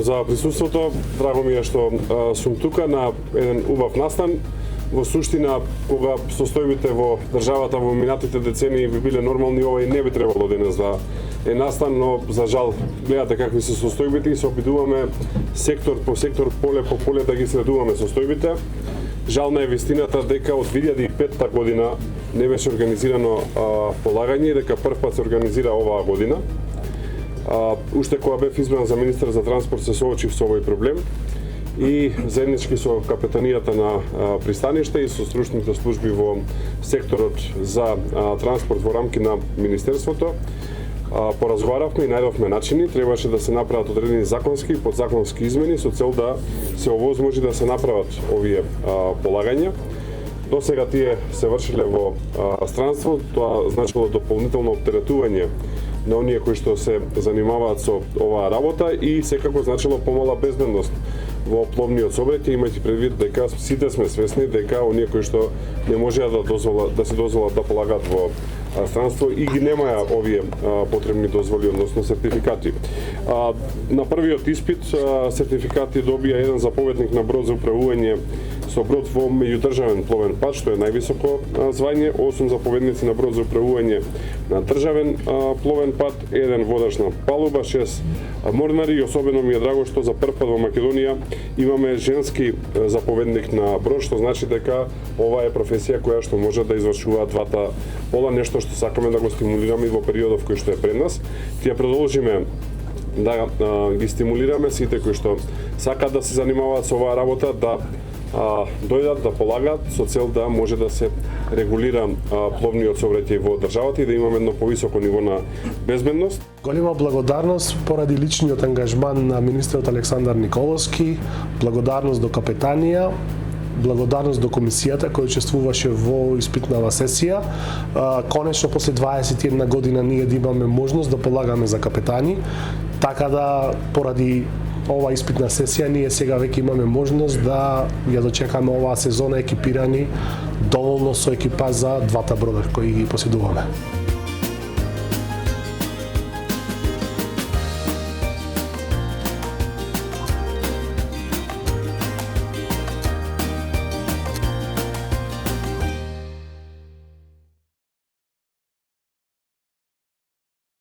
за присуството. Драго ми е што сум тука на еден убав настан. Во суштина, кога состојбите во државата во минатите децении би биле нормални, ова и не би требало денес да е настан, но за жал гледате какви се состојбите и се обидуваме сектор по сектор, поле по поле да ги следуваме состојбите. Жална е вистината дека од 2005 година не беше организирано полагање и дека прв пат се организира оваа година. Уште кога бев избран за министер за транспорт се соочив со овој проблем и заеднички со капетанијата на пристаниште и со стручните служби во секторот за транспорт во рамки на министерството поразговаравме и најдовме начини. Требаше да се направат одредени законски и подзаконски измени со цел да се овозможи да се направат овие полагања. До сега тие се вршиле во странство, тоа значило дополнително оптеретување на оние кои што се занимаваат со оваа работа и секако значило помала безбедност во пловниот сообраќај, имајќи предвид дека сите сме свесни дека оние кои што не можеа да се дозволат да полагаат во странство и ги немаја овие потребни дозволи, односно сертификати. На првиот испит сертификати добија еден заповедник на брод за управување со брод во меѓудржавен пловен пат, што е највисоко звање, 8 заповедници на брод за управување на државен пловен пат, еден водач на палуба, 6 морнари и особено ми е драго што за прв пат во Македонија имаме женски заповедник на брод, што значи дека ова е професија која што може да извршува двата пола, нешто што сакаме да го стимулираме и во периодов кој што е пред нас. Тие продолжиме да ги стимулираме сите кои што сакаат да се занимаваат со оваа работа, да дојдат да полагаат со цел да може да се регулира пловниот сообраќај во државата и да имаме едно повисоко ниво на безбедност. Голема благодарност поради личниот ангажман на министерот Александар Николовски, благодарност до капетанија, благодарност до комисијата која учествуваше во испитнава сесија. Конечно после 21 година ние да имаме можност да полагаме за капетани, така да поради ова испитна сесија ние сега веќе имаме можност да ја дочекаме оваа сезона екипирани доволно со екипа за двата брода кои ги поседуваме.